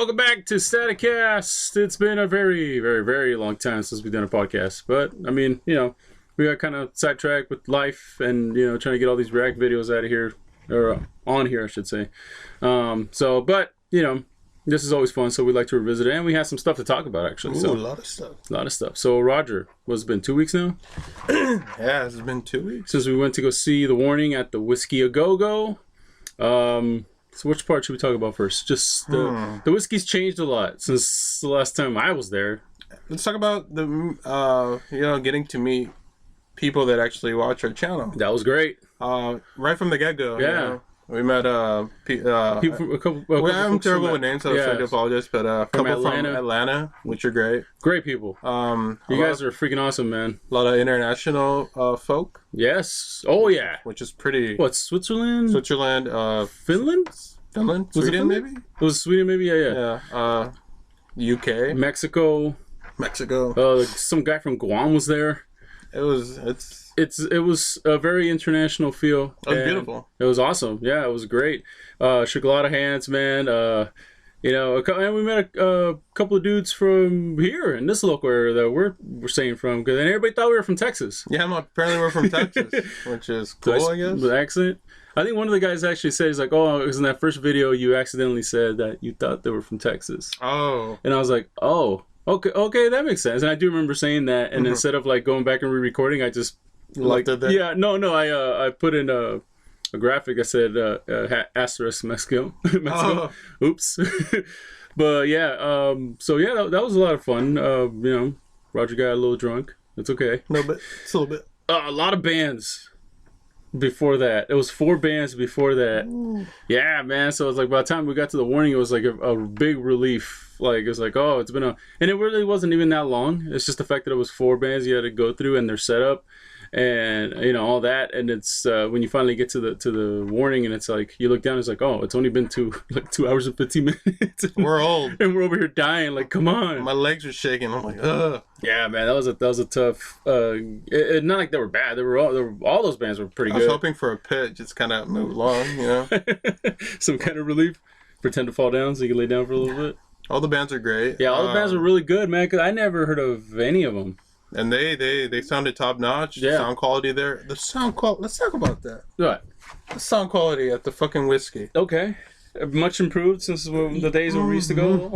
Welcome back to Staticast. It's been a very, very, very long time since we've done a podcast. But, I mean, we got kind of sidetracked with life and, trying to get all these React videos out of here, or on here, I should say. This is always fun, so we like to revisit it. And we have some stuff to talk about, actually. Ooh, a lot of stuff. A lot of stuff. So, Roger, what's it been, 2 weeks now? Yeah, it's been 2 weeks. Since we went to go see The Warning at the Whiskey A Go-Go. So which part should we talk about first? Just the whiskey's changed a lot since the last time I was there. Let's talk about the getting to meet people that actually watch our channel. That was great. Right from the get-go. Yeah. We met people from a couple. I'm terrible with names, so I do apologize. But a couple from Atlanta, which are great. Great people. You guys are freaking awesome, man. A lot of international folk. Yes. Oh yeah. Which is pretty. What, Switzerland? Finland. Sweden, Finland? maybe. It was Sweden, maybe. Yeah. UK. Mexico. Some guy from Guam was there. It was a very international feel. It was beautiful. It was awesome. Yeah, it was great. Shook a lot of hands, man. And we met a couple of dudes from here in this local area that we're staying from. Because everybody thought we were from Texas. Yeah, apparently we're from Texas, which is cool, I guess. The accent. I think one of the guys actually said, he's like, oh, it was in that first video you accidentally said that you thought they were from Texas. Oh. And I was like, oh, okay, that makes sense. And I do remember saying that. And instead of going back and re-recording, I just left it there. Yeah, no, I put in a graphic. I said asterisk Mexico. Oh. Oops. But yeah, that was a lot of fun. Roger got a little drunk. It's okay. No, but it's a little bit. A lot of bands before that. It was 4 bands before that. Ooh. Yeah, man. So it was like by the time we got to The Warning, it was like a big relief. Like, it was like, oh, it's been and it really wasn't even that long. It's just the fact that it was 4 bands you had to go through and their setup and all that. And it's when you finally get to the Warning and it's like you look down, it's like, oh, it's only been 2 hours and 15 minutes. We're old and we're over here dying. Like, come on. My legs are shaking. I'm like, ugh. Yeah, man, that was a tough. Not like they were bad. All those bands were pretty good. I was hoping for a pit, just kind of move along, Some kind of relief. Pretend to fall down so you can lay down for a little bit. All the bands are great. Yeah, all the bands were really good, man. Cause I never heard of any of them. And they sounded top notch. Yeah. Sound quality there. The sound quality. Let's talk about that. What? The sound quality at the fucking whiskey. Okay, much improved since the days when we used to go.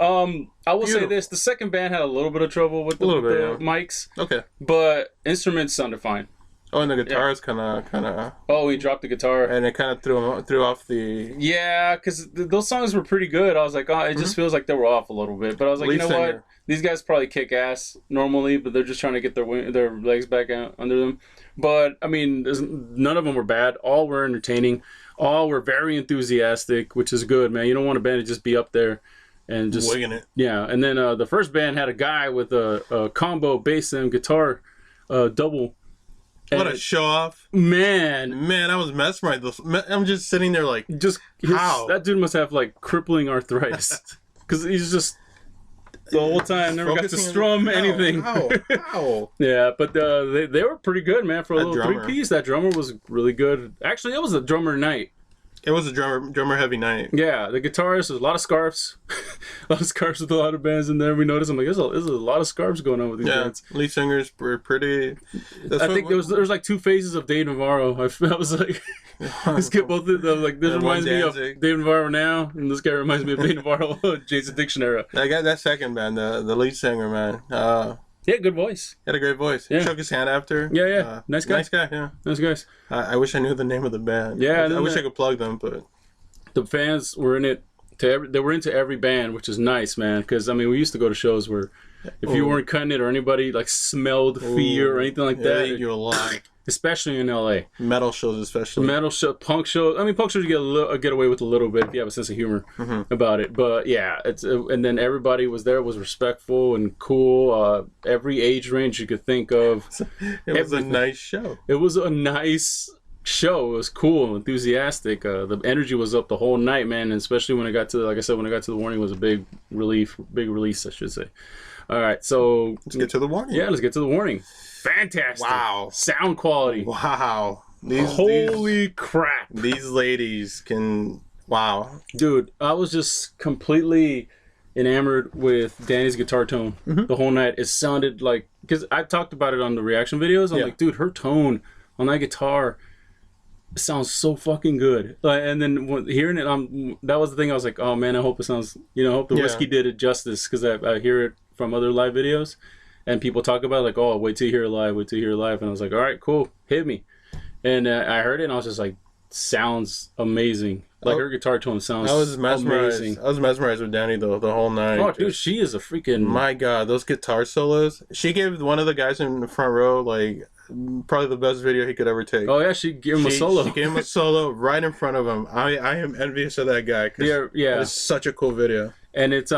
I will say this: the second band had a little bit of trouble with the mics. Okay. But instruments sounded fine. Oh, and the guitars kind of. Oh, he dropped the guitar, and it kind of threw off the. Yeah, because those songs were pretty good. I was like, oh, it just feels like they were off a little bit. But I was like, what? These guys probably kick ass normally, but they're just trying to get their legs back out under them. But I mean, none of them were bad. All were entertaining. All were very enthusiastic, which is good, man. You don't want a band to just be up there and just wigging it. Yeah, and then the first band had a guy with a combo bass and guitar double. What a show off. Man, I was mesmerized. I'm just sitting there like, how? That dude must have crippling arthritis. Because he's just the whole time never got to strum anything. How? Yeah, but they were pretty good, man, for a little 3-piece. That drummer was really good. Actually, it was a drummer night. It was a drummer heavy night. Yeah, the guitarist, there's a lot of scarves. A lot of scarves with a lot of bands in there. We noticed, I'm like, there's a lot of scarves going on with these bands. Lead singers were pretty. I think there was like 2 phases of Dave Navarro. I was like, let's get both of them. Like, this reminds me of Dave Navarro now, and this guy reminds me of Dave Navarro, Jason Diction era. I got that second band, the lead singer, man. Yeah, good voice. He had a great voice. Yeah. He shook his hand after. Yeah. Nice guy. Yeah. Nice guys. I wish I knew the name of the band. Yeah. I wish I could plug them, but... The fans were in it. They were into every band, which is nice, man. Because, I mean, we used to go to shows where if you weren't cutting it or anybody, smelled fear or anything like that... You're alive. Especially in LA. Metal shows especially. Punk shows. I mean, punk shows you get away with a little bit if you have a sense of humor about it. But yeah, and then everybody was respectful and cool. Every age range you could think of. It was a nice show. It was a nice show. It was cool, enthusiastic. The energy was up the whole night, man. And especially when I got to, like I said, when I got to The Warning, it was a big release, I should say. All right, so let's get to The Warning. Yeah, let's get to The Warning. Fantastic. Wow. Sound quality. Wow. Holy crap. These ladies can Wow. Dude, I was just completely enamored with Danny's guitar tone the whole night. It sounded like, because I talked about it on the reaction videos. I'm like, dude, her tone on that guitar sounds so fucking good. And then hearing it, that was the thing. I was like, oh man, I hope it sounds, I hope the whiskey did it justice, because I hear it from other live videos, and people talk about it, like, oh, wait till you hear it live, and I was like, all right, cool, hit me. And I heard it, and I was just like, sounds amazing. Like, her guitar tone sounds amazing. I was mesmerized with Danny the whole night. Oh, dude, she is a freaking... My God, those guitar solos. She gave one of the guys in the front row, like, probably the best video he could ever take. Oh, yeah, she gave him a solo. She gave him a solo right in front of him. I am envious of that guy. Yeah. It's such a cool video. And it's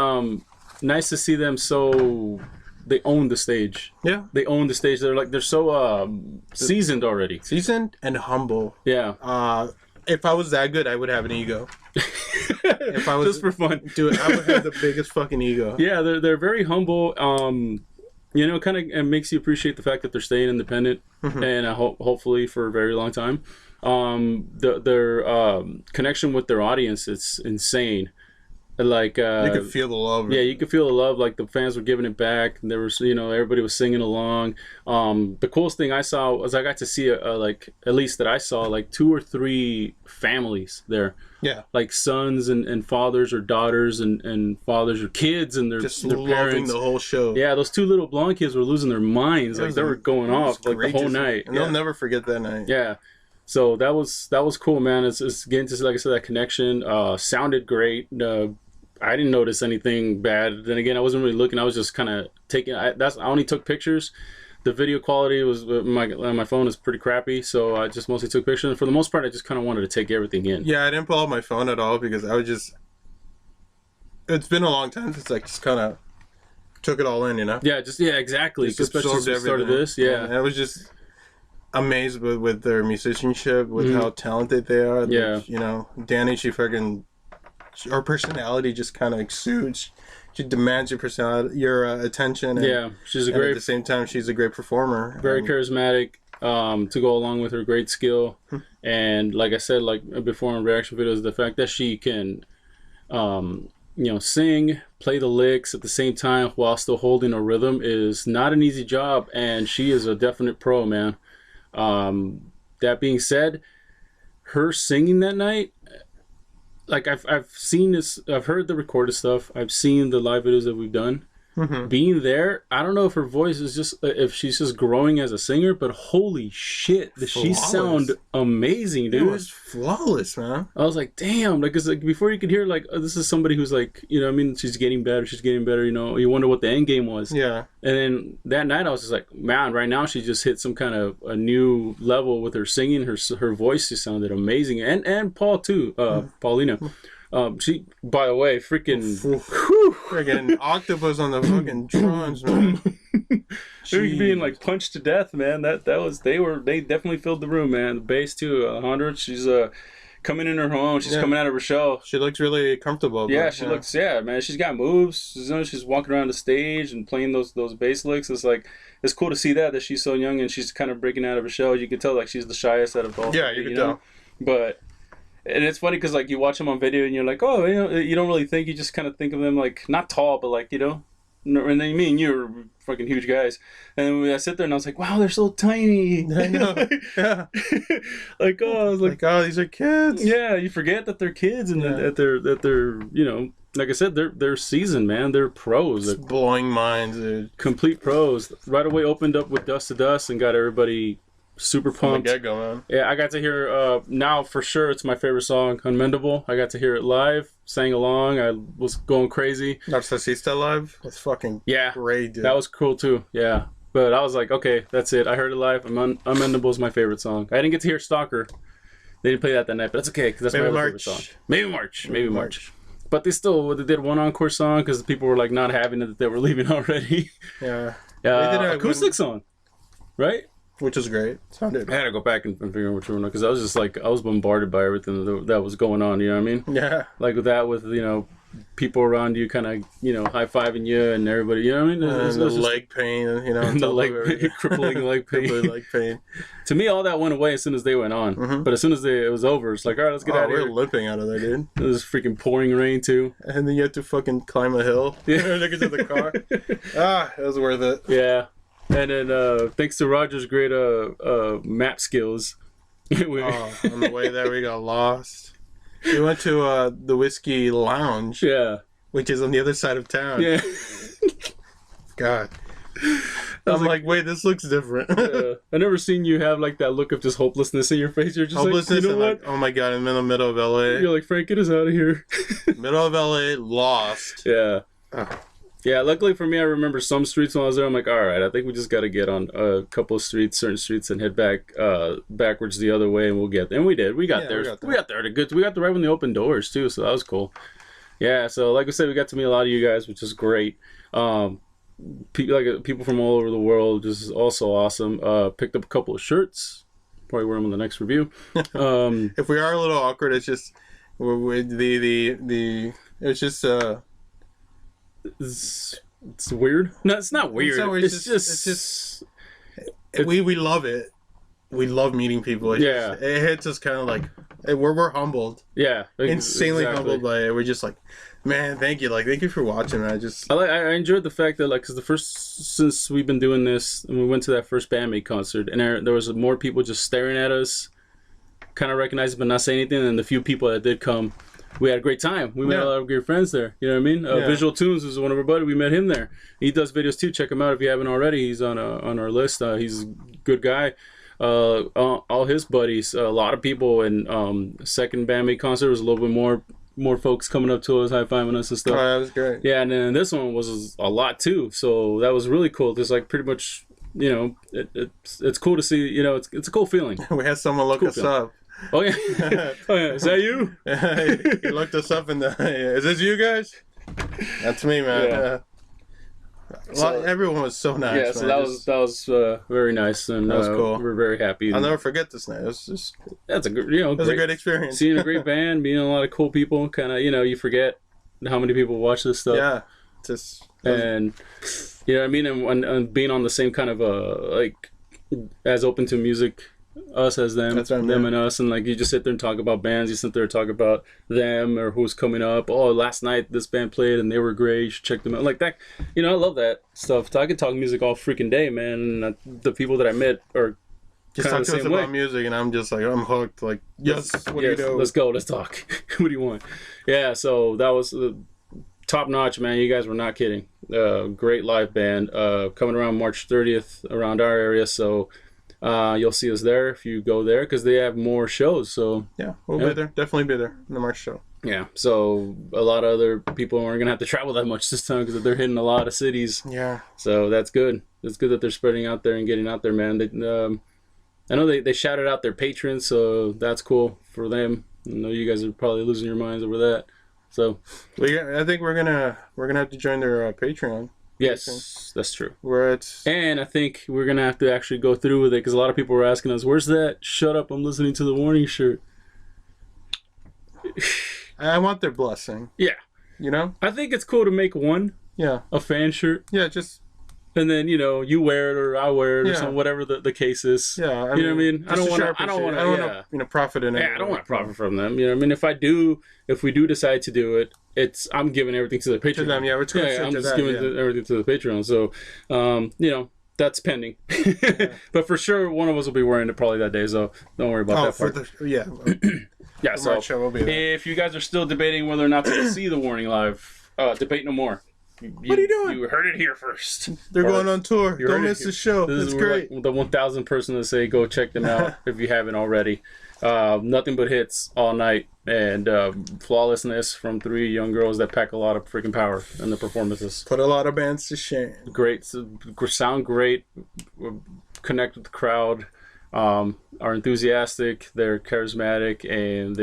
nice to see them so... They own the stage. Yeah. They own the stage. They're so seasoned already. Seasoned and humble. Yeah. If I was that good, I would have an ego. If I was just for fun, dude, I would have the biggest fucking ego. Yeah, they're very humble. Kind of it makes you appreciate the fact that they're staying independent, and hopefully for a very long time. Their connection with their audience, it's insane. Like you could feel the love. Yeah, you could feel the love. Like, the fans were giving it back. And there was, everybody was singing along. The coolest thing I saw was I got to see like, at least that I saw, like 2 or 3 families there. Yeah, like sons and fathers or daughters and fathers or kids and their parents. The whole show. Yeah, those 2 little blonde kids were losing their minds. Like, they were going off like the whole night. And they'll never forget that night. Yeah. So that was cool, man. It's getting to, like I said, that connection. Sounded great. I didn't notice anything bad. Then again, I wasn't really looking. I was just kind of taking. I only took pictures. The video quality was my phone is pretty crappy, so I just mostly took pictures. And for the most part, I just kind of wanted to take everything in. Yeah, I didn't pull out my phone at all because I was just. It's been a long time since I just kind of took it all in, Yeah, exactly. Especially since we started this. Yeah, and I was just amazed with their musicianship, with how talented they are. Yeah, Danny, her personality just kind of exudes. She demands your attention. And, she's at the same time, she's a great performer. Very charismatic. To go along with her great skill, and like I said, like before in reaction videos, the fact that she can, sing, play the licks at the same time while still holding a rhythm is not an easy job, and she is a definite pro, man. That being said, her singing that night, like I've seen this, I've heard the recorded stuff, I've seen the live videos that we've done. Being there, I don't know if her voice is if she's just growing as a singer, but holy shit, she sound amazing, dude. It was flawless, man. I was like, damn, like, cause like before you could hear like, oh, this is somebody who's like, she's getting better, you wonder what the end game was. Yeah. And then that night I was just like, man, right now she just hit some kind of a new level with her singing. Her voice just sounded amazing, and Paul too, Paulina. She, by the way, freaking octopus on the fucking drums, man. They're being like punched to death, man. They definitely filled the room, man. The bass too, Alejandra. She's coming in her own. She's coming out of her shell. She looks really comfortable. Yeah, she looks. Yeah, man. She's got moves. She's walking around the stage and playing those bass licks. It's like, it's cool to see that she's so young and she's kind of breaking out of her shell. You can tell like she's the shyest out of all. Yeah, you can tell. But. And it's funny because like you watch them on video and you're like, oh, you don't really think, you just kind of think of them like not tall, but like, and then me and you are fucking huge guys. And then I sit there and I was like, wow, they're so tiny. I know. Yeah. Like, oh, I was like, oh, these are kids. Yeah, you forget that they're kids and that they're like I said, they're seasoned, man. They're pros. It's blowing minds, dude. Complete pros. Right away opened up with Dust to Dust and got everybody super pumped. From the get-go, man. Yeah, I got to hear, now for sure it's my favorite song, Unmendable. I got to hear it live, sang along, I was going crazy. Narcisista live? That's fucking great, dude. That was cool too, yeah. But I was like, okay, that's it. I heard it live. Unmendable is my favorite song. I didn't get to hear Stalker. They didn't play that night, but that's okay, because that's my other favorite song. Maybe March. But they did one encore song, because people were like not having it, that they were leaving already. Yeah. Acoustic song, right? Which is great. Sounded. I had to go back and figure out which one, because I was just like, I was bombarded by everything that was going on. You know what I mean? Yeah. Like with that, people around you kind of, you know, high-fiving you and everybody, you know what I mean? And the leg pain, you know. And the crippling leg pain. Crippling leg pain. To me, all that went away as soon as they went on. Mm-hmm. but as soon as it was over, it's like, all right, let's get out of here. We're limping out of there, dude. It was freaking pouring rain, too. And then you have to fucking climb a hill. Yeah. To get to the car. It was worth it. Yeah. And then thanks to Roger's great map skills. On the way there, we got lost. We went to the Whiskey Lounge. Yeah. Which is on the other side of town. Yeah. God. I'm like, wait, this looks different. I never seen you have like that look of just hopelessness in your face. You're just hopelessness, like, you know what? Like, oh my God, I'm in the middle of LA. You're like, Frank, get us out of here. Middle of LA, lost. Yeah. Yeah, luckily for me, I remember some streets when I was there. I'm like, all right, I think we just got to get on a couple of streets, certain streets, and head back backwards the other way, and we'll get there. And we did. We got there. We got there at a good. We got there right when they opened doors too, so that was cool. Yeah, so like I said, we got to meet a lot of you guys, which is great. People from all over the world, just also awesome. Picked up a couple of shirts. Probably wear them in the next review. If we are a little awkward, it's just it's just it's weird. No, it's not weird. It's just we love it. We love meeting people. It hits us kind of like we're humbled. Yeah, insanely humbled by it. We're just like, man, thank you. Like, thank you for watching. I enjoyed the fact that like, because since we've been doing this, and we went to that first Band-Maid concert, and there was more people just staring at us, kind of recognizing but not saying anything. And the few people that did come, we had a great time. We met a lot of great friends there. You know what I mean? Visual Tunes was one of our buddies. We met him there. He does videos too. Check him out if you haven't already. He's on our list. He's a good guy. All his buddies, a lot of people. And second Band-Maid concert was a little bit more folks coming up to us, high-fiving us and stuff. Oh, that was great. Yeah, and then this one was a lot too. So that was really cool. It's like pretty much, you know, it's cool to see. You know, it's a cool feeling. We had someone look us up. Oh yeah. Oh yeah, is that you? He looked us up and is this you guys? That's me, man. Yeah. Everyone was so nice. Yeah, so man. that was very nice, and that was cool. We're very happy. I'll never forget this night. That's a good, it was a great experience. Seeing a great band, meeting a lot of cool people. Kind of, you forget how many people watch this stuff. Yeah, and you know what I mean, and being on the same kind of like as open to music. Us as them, them and us, and like you just sit there and talk about bands. You sit there and talk about them or who's coming up. Oh, last night this band played and they were great. You should check them out. Like that, I love that stuff. I could talk music all freaking day, man. And the people that I met are just talk to us about music, and I'm just like, I'm hooked. Like, yes, what do you do? Let's go. Let's talk. What do you want? Yeah, so that was top notch, man. You guys were not kidding. Great live band. Coming around March 30th around our area, so. You'll see us there if you go there because they have more shows. So yeah, we'll be there. Definitely be there in the March show. Yeah, so a lot of other people aren't gonna have to travel that much this time because they're hitting a lot of cities. Yeah. So that's good. It's good that they're spreading out there and getting out there, man. I know they shouted out their patrons, so that's cool for them. I know you guys are probably losing your minds over that. So I think we're gonna have to join their Patreon. Yes, that's true. And I think we're going to have to actually go through with it because a lot of people were asking us, where's that shut up, I'm listening to the warning shirt? I want their blessing. Yeah. I think it's cool to make one. Yeah. A fan shirt. Yeah, just... And then, you wear it or I wear it or something, whatever the case is. Yeah. I mean, what I mean? I don't want to profit in it. Yeah, I don't want to profit from them. I mean, if we do decide to do it, I'm giving everything to the Patreon. To them, I'm just giving everything to the Patreon. So, that's pending. Yeah. But for sure, one of us will be wearing it probably that day, so don't worry about that part. Yeah, so show will be there. If you guys are still debating whether or not to see the warning live, debate no more. What are you doing? You heard it here first. They're going on tour. Don't miss the show. It's great. Like the 1,000 person to say go check them out if you haven't already. Nothing but hits all night and flawlessness from three young girls that pack a lot of freaking power in the performances. Put a lot of bands to shame. Great, sound great, connect with the crowd, are enthusiastic, they're charismatic, and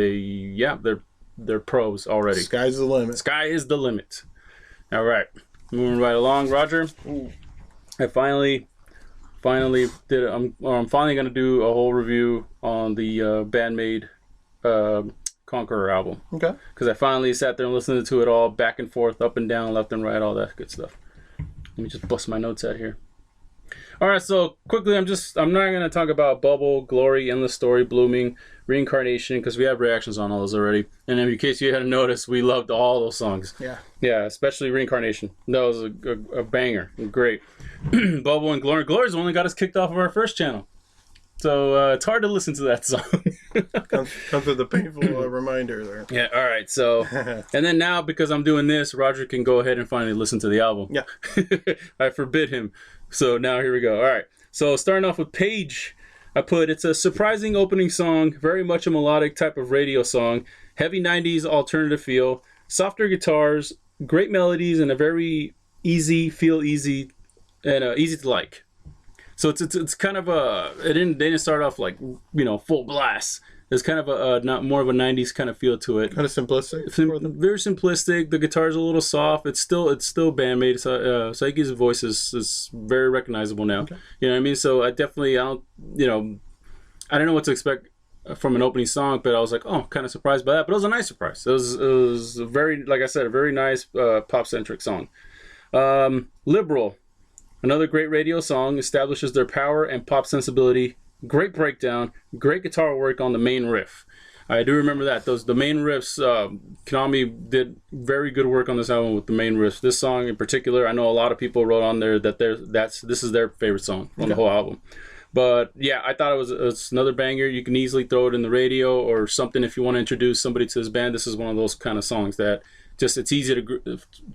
they're pros already. Sky's the limit. Sky is the limit. All right, moving right along, Roger. I finally did. I'm finally gonna do a whole review on the Band-Maid Conqueror album. Okay. Because I finally sat there and listened to it all, back and forth, up and down, left and right, all that good stuff. Let me just bust my notes out here. All right, so quickly, I'm not going to talk about Bubble, Glory, Endless Story, Blooming, Reincarnation, because we have reactions on all those already. And in case you hadn't noticed, we loved all those songs. Yeah, especially Reincarnation. That was a banger. Great. Bubble and Glory. Glory's only got us kicked off of our first channel. So it's hard to listen to that song. comes with a painful reminder there. Yeah, all right. So, and then now, because I'm doing this, Roger can go ahead and finally listen to the album. Yeah. I forbid him. So now here we go. All right. So starting off with Page, it's a surprising opening song, very much a melodic type of radio song, heavy 90s alternative feel, softer guitars, great melodies, and a very easy to like. So it's kind of they didn't start off like, full blast. There's kind of not more of a 90s kind of feel to it. Kind of simplistic. Very simplistic. The guitar's a little soft. It's still Band-Maid. Saiki's voice is very recognizable now. Okay. You know what I mean? So I don't know what to expect from an opening song, but I was like, oh, kind of surprised by that. But it was a nice surprise. It was a very, like I said, a very nice pop-centric song. Liberal. Another great radio song, establishes their power and pop sensibility. Great breakdown, great guitar work on the main riff. I do remember that. The main riffs, Konami did very good work on this album with the main riffs. This song in particular, I know a lot of people wrote on there that this is their favorite song on the whole album. But yeah, I thought it's another banger. You can easily throw it in the radio or something if you want to introduce somebody to this band. This is one of those kind of songs that it's easy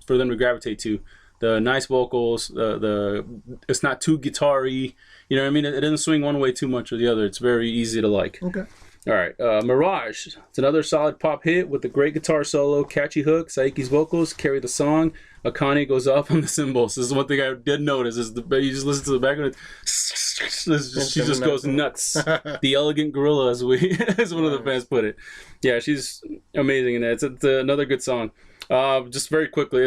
for them to gravitate to. The nice vocals, it's not too guitar-y. You know what I mean? It doesn't swing one way too much or the other. It's very easy to like. Okay. All right. Mirage. It's another solid pop hit with a great guitar solo, catchy hook. Saiki's vocals carry the song. Akane goes off on the cymbals. This is one thing I did notice. You just listen to the background. She just goes nuts. The elegant gorilla, as one of the fans put it. Yeah, she's amazing in that. It's another good song. Just very quickly,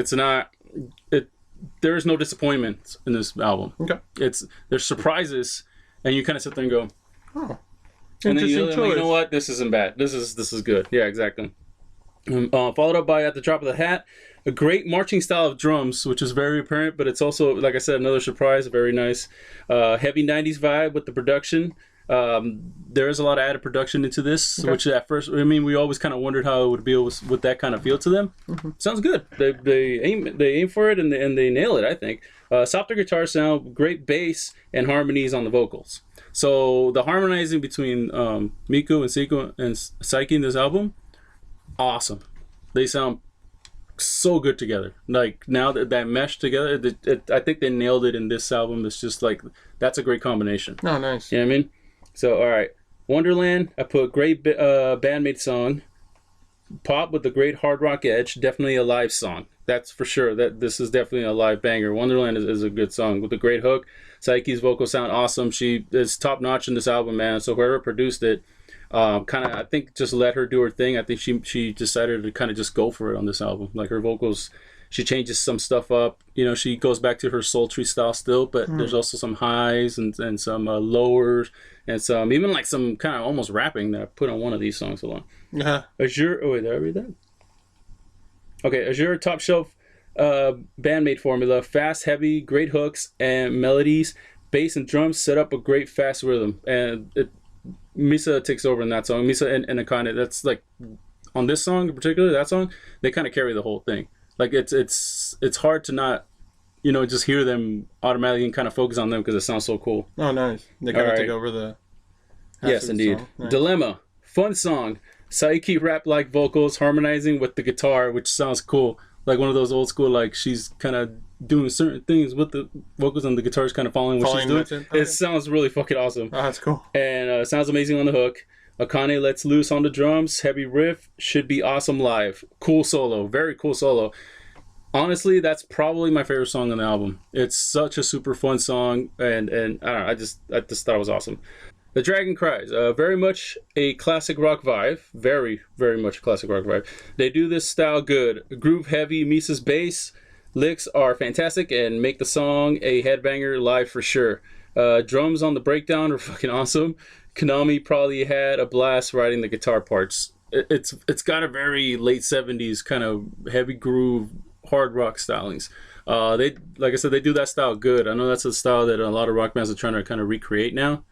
there is no disappointment in this album. Okay. There's surprises, and you kind of sit there and go, oh, and then you know what? This isn't bad. This is good. Yeah, exactly. Followed up by At the Drop of the Hat, a great marching style of drums, which is very apparent, but it's also, like I said, another surprise. Very nice, heavy 90s vibe with the production. There is a lot of added production into this, which at first, we always kind of wondered how it would be with that kind of feel to them. Mm-hmm. Sounds good. They aim for it and they nail it, I think. Softer guitar sound, great bass, and harmonies on the vocals. So the harmonizing between Miku and Seiko and Saiki in this album, awesome. They sound so good together. Like now that mesh together, I think they nailed it in this album. It's just like, that's a great combination. Oh, nice. You know what I mean? So, all right. Wonderland, I put great Band-Maid song. Pop with a great hard rock edge. Definitely a live song. That's for sure. This is definitely a live banger. Wonderland is a good song with a great hook. Saiki's vocals sound awesome. She is top notch in this album, man. So whoever produced it, I think just let her do her thing. I think she decided to kind of just go for it on this album. Like her vocals, she changes some stuff up. She goes back to her sultry style still, but there's also some highs and some lowers and some even like some kind of almost rapping that I put on one of these songs. Hold on. Uh-huh. Azure. Oh wait, did I read that? Okay, Azure top shelf Band-Maid formula. Fast, heavy, great hooks and melodies. Bass and drums set up a great fast rhythm, and Misa takes over in that song. Misa and Akane. That's like on this song in particular. That song, they kind of carry the whole thing. Like it's hard to not, just hear them automatically and kind of focus on them because it sounds so cool. Oh, nice. They kind of take over the. Yes, indeed. Nice. Dilemma, fun song. Saiki rap-like vocals harmonizing with the guitar, which sounds cool. Like one of those old school, like she's kind of doing certain things with the vocals and the guitar's kind of following what she's doing. Okay. It sounds really fucking awesome. Oh, that's cool. And sounds amazing on the hook. Akane lets loose on the drums. Heavy riff. Should be awesome live. Cool solo. Very cool solo. Honestly, that's probably my favorite song on the album. It's such a super fun song, and I don't know. I just thought it was awesome. The Dragon Cries. Very much a classic rock vibe. Very, very much a classic rock vibe. They do this style good. Groove heavy. Misa's bass licks are fantastic and make the song a headbanger live for sure. Drums on the breakdown are fucking awesome. Konami probably had a blast writing the guitar parts. it's got a very late 70s kind of heavy groove hard rock stylings. They, like I said, they do that style good. I know that's a style that a lot of rock bands are trying to kind of recreate now,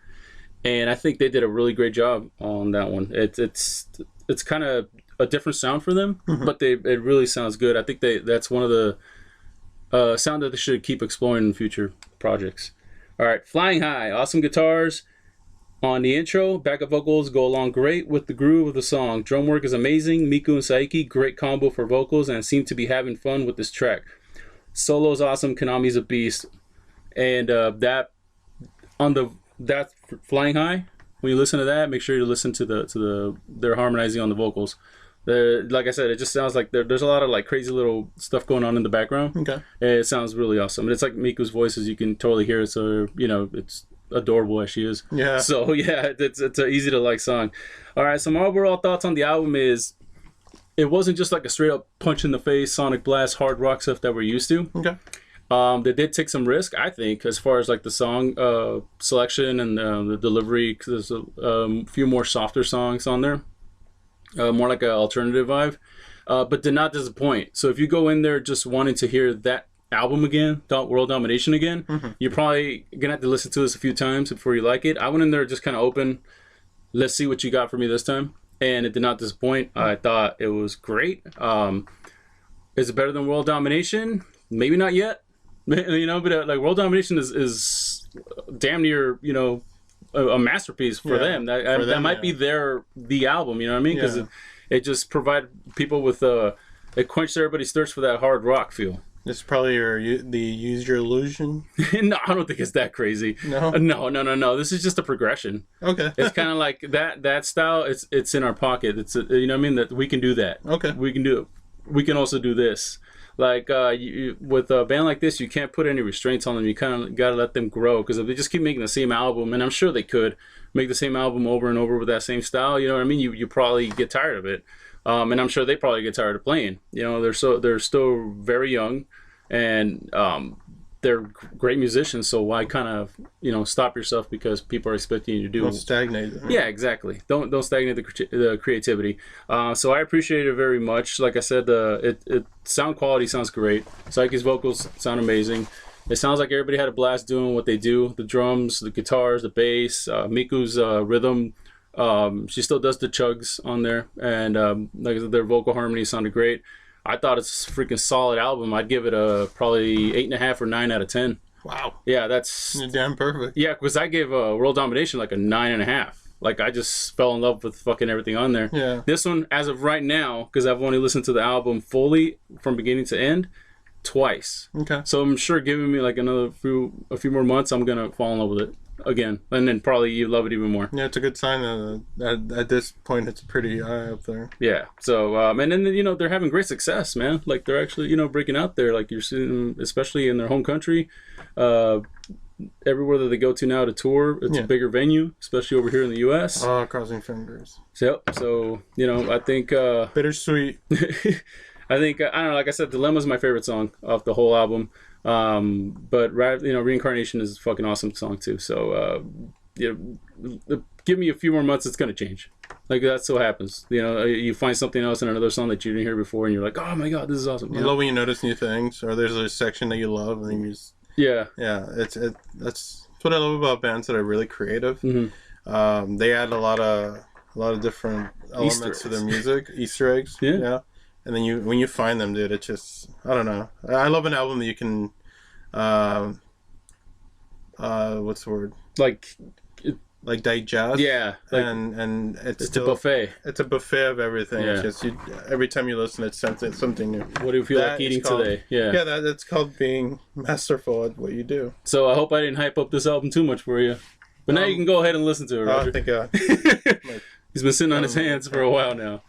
and I think they did a really great job on that one. It's kind of a different sound for them, but it really sounds good. I think that's one of the sound that they should keep exploring in future projects. All right, Flying High, awesome guitars on the intro. Backup vocals go along great with the groove of the song. Drum work is amazing. Miku and Saiki, great combo for vocals, and seem to be having fun with this track. Solo's awesome. Konami's a beast, and that Flying High. When you listen to that, make sure you listen to they're harmonizing on the vocals. Like I said, it just sounds like there's a lot of like crazy little stuff going on in the background. Okay, and it sounds really awesome. And it's like Miku's voices, you can totally hear it. So it's adorable as she is. Yeah. So yeah, it's an easy to like song. All right, some overall thoughts on the album is, it wasn't just like a straight up punch in the face, sonic blast, hard rock stuff that we're used to. Okay. They did take some risk, I think, as far as like the song selection and the delivery. Cause there's a few more softer songs on there, more like an alternative vibe, but did not disappoint. So if you go in there just wanting to hear that album again, World Domination again, you're probably gonna have to listen to this a few times before you like it. I went in there just kind of open. Let's see what you got for me this time. And it did not disappoint. I thought it was great. Is it better than World Domination? Maybe not yet. But like World Domination is damn near a masterpiece for them. That might be the album. You know what I mean? Because it just provided people with it quenched everybody's thirst for that hard rock feel. It's probably the Use Your Illusion. No, I don't think it's that crazy. No. This is just a progression. Okay. It's kind of like that style. It's in our pocket. It's what I mean, that we can do that. Okay. We can do it. We can also do this. Like with a band like this, you can't put any restraints on them. You kind of got to let them grow, because if they just keep making the same album, and I'm sure they could make the same album over and over with that same style, you know what I mean? You probably get tired of it. And I'm sure they probably get tired of playing. They're still very young, and they're great musicians. So why kind of stop yourself because people are expecting you to do? Don't stagnate. Yeah, exactly. Don't stagnate the creativity. So I appreciate it very much. Like I said, sound quality sounds great. Saiki's vocals sound amazing. It sounds like everybody had a blast doing what they do. The drums, the guitars, the bass, Miku's rhythm. She still does the chugs on there, and like I said, their vocal harmony sounded great. I thought it's a freaking solid album. I'd give it a probably 8.5 or 9 out of 10. Wow. Yeah, that's you're damn perfect. Yeah, because I gave World Domination like a 9.5. Like I just fell in love with fucking everything on there. Yeah. This one, as of right now, because I've only listened to the album fully from beginning to end twice. Okay. So I'm sure giving me like a few more months, I'm gonna fall in love with it again, and then probably you love it even more. Yeah, it's a good sign that at this point it's pretty high up there. Yeah. So and then they're having great success, man. Like they're actually breaking out there. Like you're seeing them, especially in their home country. Everywhere that they go to now to tour, it's a bigger venue, especially over here in the U.S. Oh, crossing fingers. So I think bittersweet. I think I don't know. Like I said, Dilemma's my favorite song off the whole album. But Reincarnation is a fucking awesome song too. So give me a few more months, it's gonna change. Like that's what happens. You find something else in another song that you didn't hear before, and you're like, oh my god, this is awesome. I love when you notice new things, or there's a section that you love, and you just that's what I love about bands that are really creative. Mm-hmm. They add a lot of different elements to their music, Easter eggs. Yeah. And then when you find them, dude, it's just, I don't know. I love an album that you can, what's the word? Like digest. Yeah. And it's still a buffet. It's a buffet of everything. Yeah. It's just, every time you listen, it's something new. What do you feel like eating today? Yeah. Yeah, that's called being masterful at what you do. So I hope I didn't hype up this album too much for you. But now you can go ahead and listen to it, Roger. Oh, thank God. He's been sitting on his hands for a while now.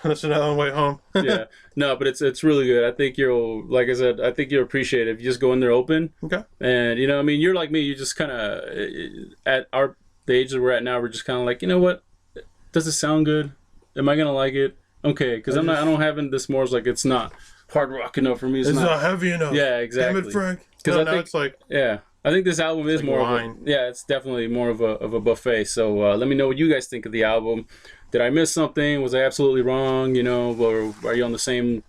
Listen on the way home. Yeah, no, but it's really good. I think like I said, I think you'll appreciate it if you just go in there open. Okay. And I mean, you're like me. You just kind of at the age that we're at now, we're just kind of like, what? Does it sound good? Am I gonna like it? Okay, because I don't have this more as like it's not hard rock enough for me. It's not heavy enough. Yeah, exactly. Damn it, Frank. Because I think it's like I think this album is more wine. It's definitely more of a buffet. So let me know what you guys think of the album. did I miss something? Was I absolutely wrong? You know, or are we on the same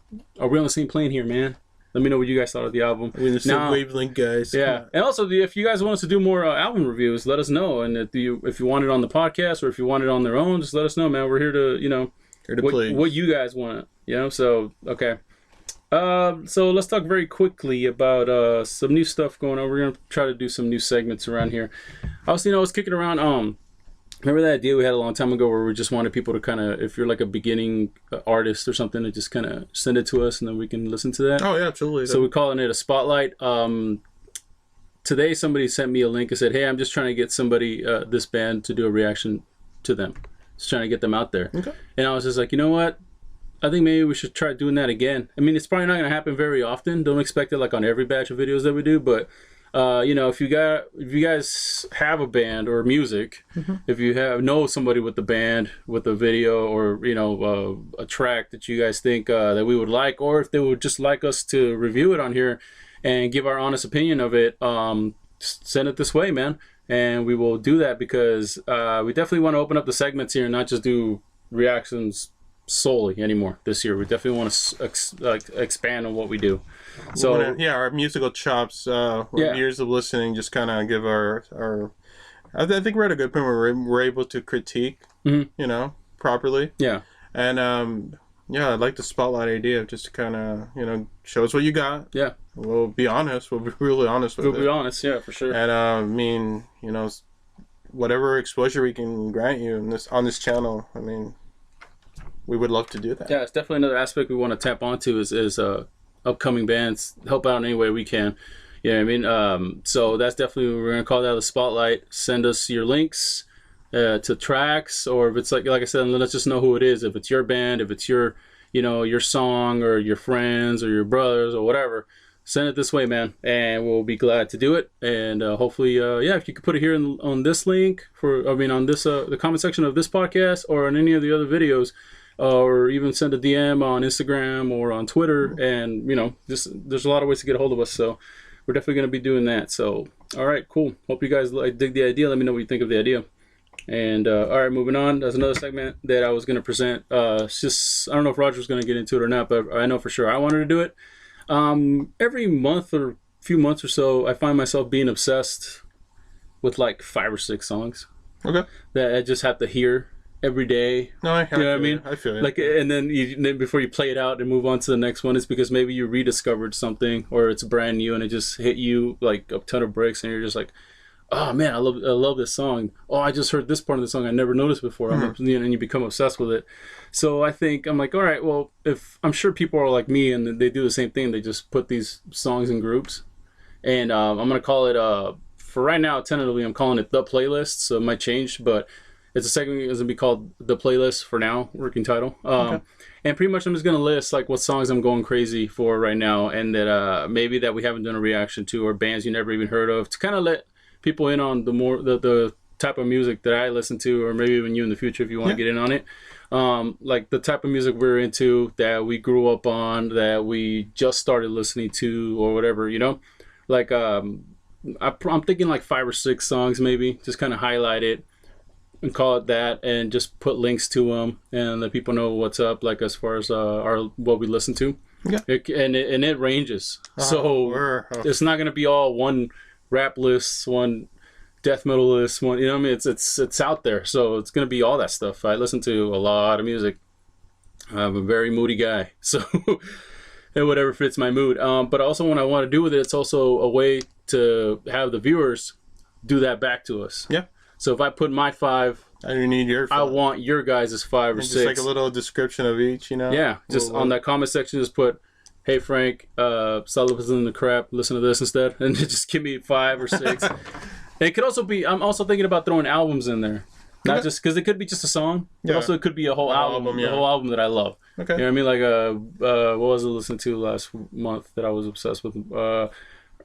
plane here, man? Let me know what you guys thought of the album. We're in the same wavelength, guys. Yeah, and also if you guys want us to do more album reviews, let us know. And if you want it on the podcast or if you want it on their own, just let us know, man. We're here to what you guys want. You know, so okay. So let's talk very quickly about some new stuff going on. We're gonna try to do some new segments around here. I was kicking around. Remember that idea we had a long time ago where we just wanted people to kind of, if you're like a beginning artist or something, to just kind of send it to us and then we can listen to that. Oh yeah, absolutely. So we're calling it a spotlight. Today somebody sent me a link and said, "Hey, I'm just trying to get somebody, this band, to do a reaction to them. Just trying to get them out there." Okay. And I was just like, you know what? I think maybe we should try doing that again. I mean, it's probably not going to happen very often. Don't expect it like on every batch of videos that we do, but if you guys have a band or music, if you know somebody with the band, with a video, or a track that you guys think that we would like, or if they would just like us to review it on here and give our honest opinion of it, send it this way, man, and we will do that, because we definitely want to open up the segments here and not just do reactions solely anymore this year. We definitely want to expand on what we do. So our musical chops, years of listening, just kind of give our I think we're at a good point where we're able to critique, properly. Yeah. And I like the spotlight idea, just to kind of show us what you got. Yeah. We'll be honest. We'll be really honest with it. We'll be honest, yeah, for sure. And whatever exposure we can grant you on this channel, I mean, we would love to do that. Yeah, it's definitely another aspect we want to tap onto is upcoming bands, help out in any way we can. Yeah, I mean, so that's definitely, we're gonna call that the spotlight. Send us your links to tracks, or if it's like I said, let us just know who it is. If it's your band, if it's your your song, or your friends, or your brothers, or whatever, send it this way, man, and we'll be glad to do it. And hopefully, if you could put it here on this link on this the comment section of this podcast, or on any of the other videos. Or even send a DM on Instagram or on Twitter, and there's a lot of ways to get a hold of us. So we're definitely going to be doing that. So all right, cool. Hope you guys dig the idea. Let me know what you think of the idea. And all right, moving on. That's another segment that I was going to present. It's just, I don't know if Roger was going to get into it or not, but I know for sure I wanted to do it. Every month or few months or so, I find myself being obsessed with like 5 or 6 songs. Okay. That I just have to hear every day. No, I know what I mean? I feel it. Like, and then before you play it out and move on to the next one, it's because maybe you rediscovered something, or it's brand new and it just hit you like a ton of bricks, and you're just like, oh man, I love this song. Oh, I just heard this part of the song I never noticed before. And you become obsessed with it. So I'm like, all right, well, if I'm sure people are like me and they do the same thing, they just put these songs in groups, and I'm gonna call it for right now, tentatively, I'm calling it The Playlist. So it might change, but it's a segment that's going to be called The Playlist for now, working title. Okay. And pretty much I'm just going to list like what songs I'm going crazy for right now, and that maybe that we haven't done a reaction to, or bands you never even heard of, to kind of let people in on the type of music that I listen to, or maybe even you in the future if you want to get in on it. Like the type of music we're into, that we grew up on, that we just started listening to, or whatever, Like I'm thinking like 5 or 6 songs maybe, just kind of highlight it and call it that, and just put links to them and let people know what's up, like as far as what we listen to. Yeah. It ranges. So it's not going to be all one rap list, one death metal list, one, I mean, it's out there. So it's going to be all that stuff. I listen to a lot of music. I'm a very moody guy. So and whatever fits my mood. But also when I want to do with it, it's also a way to have the viewers do that back to us. Yeah. So if I put my 5, I need your 5. I want your guys' 5 or 6. Just like a little description of each, Yeah, just on that comment section, just put, "Hey Frank, stop listening to crap. Listen to this instead," and just give me 5 or 6. It could also be. I'm also thinking about throwing albums in there, not just because it could be just a song. But also it could be a whole album, the whole album that I love. Okay. You know what I mean? Like what was I listening to last month that I was obsessed with?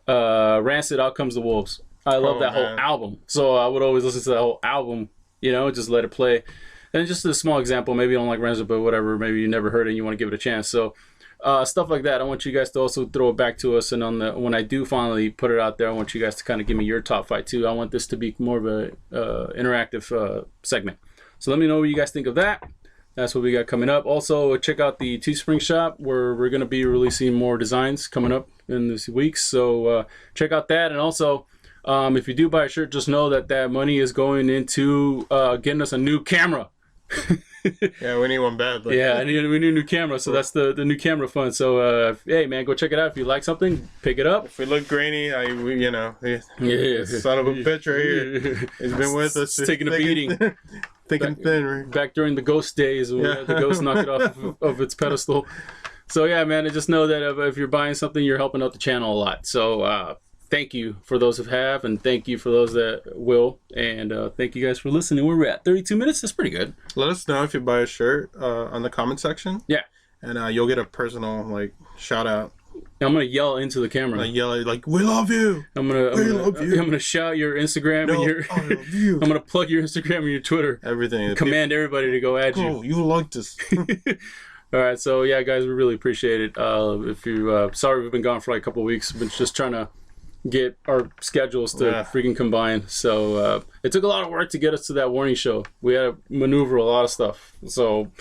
Rancid, Out Comes the Wolves. I love that whole album. So I would always listen to that whole album, just let it play. And just a small example, maybe you don't like Rancid, but whatever, maybe you never heard it and you want to give it a chance. So stuff like that. I want you guys to also throw it back to us. And when I do finally put it out there, I want you guys to kind of give me your top 5 too. I want this to be more of a interactive segment. So let me know what you guys think of that. That's what we got coming up. Also, check out the Teespring shop where we're going to be releasing more designs coming up in this weeks. So check out that. And also, if you do buy a shirt, just know that that money is going into getting us a new camera. Yeah, we need one badly. Yeah, we need a new camera. So that's the new camera fund. So, hey, man, go check it out. If you like something, pick it up. If we look grainy, son of a bitch right here. He's been with us. Taking a beating. Thick and thin, right? Back during the ghost days when we had the ghost knock it off of its pedestal. So yeah, man, just know that if you're buying something, you're helping out the channel a lot. So thank you for those who have, and thank you for those that will. And thank you guys for listening. Where we're at 32 minutes. That's pretty good. Let us know if you buy a shirt on the comment section. Yeah. And you'll get a personal shout out. I'm gonna yell into the camera. Yell we love you. I'm gonna shout your Instagram and your. I love you. I'm gonna plug your Instagram and your Twitter. Everything. Command everybody to go add you. Oh, you like this. All right, so yeah, guys, we really appreciate it. If you sorry we've been gone for like a couple of weeks, been just trying to get our schedules to freaking combine. So it took a lot of work to get us to that warning show. We had to maneuver a lot of stuff. So,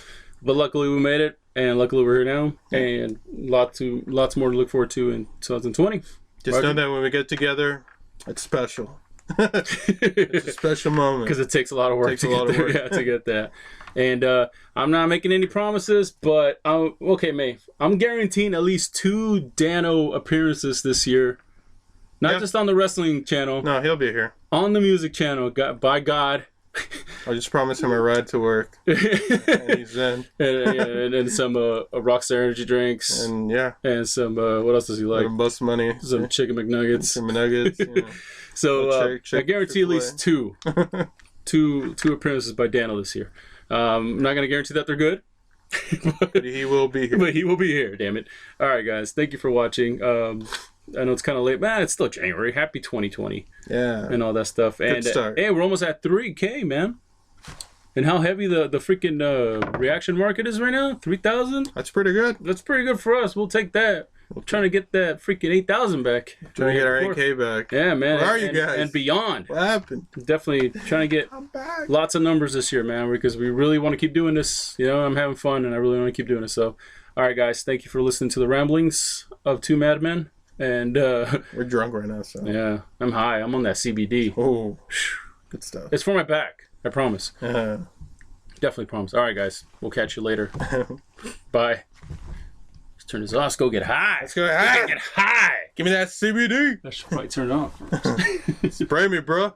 but luckily we made it. And luckily we're here now, and lots more to look forward to in 2020. Just know that when we get together, it's special. It's a special moment because it takes a lot of work to get that. And I'm not making any promises, but okay, May. I'm guaranteeing at least 2 Dano appearances this year, not just on the wrestling channel. No, he'll be here on the music channel. By God. I just promised him a ride to work. And he's in. and some Rockstar energy drinks. And and some what else does he like? Bus money. Some chicken McNuggets. Chicken McNuggets. So I guarantee at least 2 appearances by Daniel this year. I'm not gonna guarantee that they're good. But he will be here. But he will be here. Damn it! All right, guys. Thank you for watching. I know it's kind of late, man. It's still January. Happy 2020. Yeah. And all that stuff. Good start. Hey, we're almost at 3K, man. And how heavy the freaking reaction market is right now? 3,000? That's pretty good. That's pretty good for us. We'll take that. We're trying to get that freaking 8,000 back. Trying to get our 8K back. Yeah, man. Where are you guys? And beyond. What happened? Definitely trying to get lots of numbers this year, man, because we really want to keep doing this. You know, I'm having fun, and I really want to keep doing it. So, all right, guys. Thank you for listening to the ramblings of 2 madmen. And we're drunk right now, so yeah, I'm high. I'm on that CBD. Oh, good stuff. It's for my back. I promise. Definitely promise. All right, guys. We'll catch you later. Bye. Let's turn this off. Let's go get high. Let's go get high. Give me that CBD. I should probably turn it off. Spray me, bro.